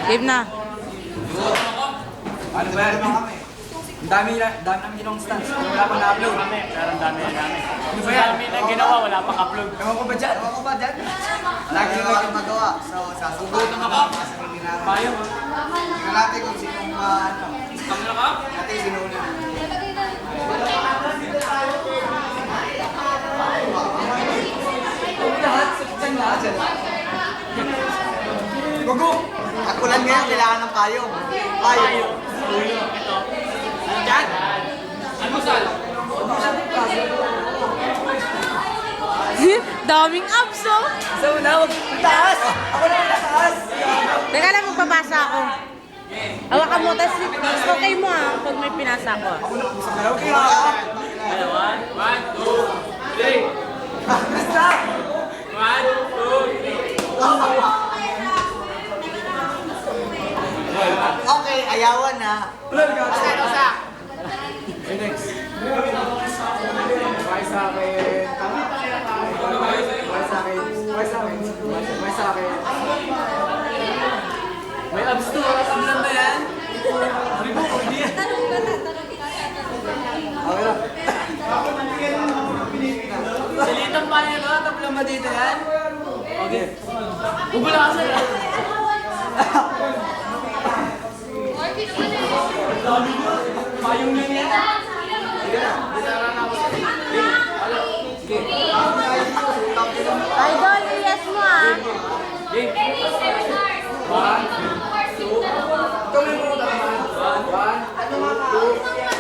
Game na. Ano ba yan? Ang dami namin ginawang stunts. Wala pang na-upload. Pero ang dami namin. Ano ba yan? Dami na ginawa, wala pang upload. Ewan ko ba dyan? Ewan ko ba dyan? Lagi Wala naman kang magawa. So, sasagutin mo ka sa sarili natin. Payo. Tingnan natin kung sinong ano. Kamala ka? Natin sinuna. Lahat. Saan lahat dyan? Gugu! Ako lang ngayon, kailangan ng payong. Payong. Ulo, ito. Dyan? Ano sal? Daming abs, oh. So na, huwag taas! Ako na taas! Teka lang, magbabasa ako. Hawakan mo, tapos okay mo pag may pinasa ko. Dalaw kaya! Dalawa. 1, 2, 3. Basta! 1, 2, 3. Okay, ayawan na. Wala ka! Okay, next. Bye sa akin. Bye sa akin. Bye sa akin. Bye sa akin. May abs to. Abs lang na yan. Sabi mo, hindi yan. Okay lang. Salitang pa niya ba? Tablong ba dito yan? Okay. Bubula ka sa'yo. Payong lang yan. Idol, yes mo, Tuloy mo na naman. 1, 2.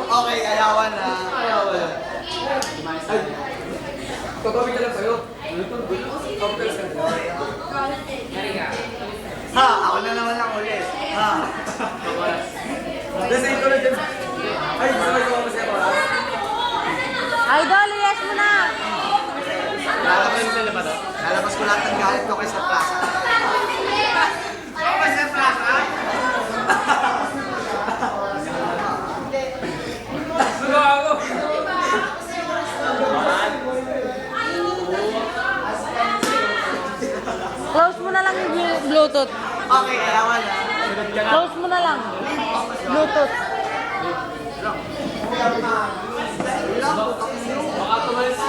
Okay, ayawan na. Totoo ka lang sa'yo. Topic ka lang. Ha, ako na naman lang ulit. Ha. Kasi ito na dyan. Ay, sabay ko ako sa'yo. Idol, yes mo na. Lalabas ko lahat ng galit ko kay Sir Plaza. Okay, Sir Plaza? Suga ako. Close mo na lang yung Bluetooth. Okay, ayawan na. Close mo na lang. Bluetooth. Baka tumalis.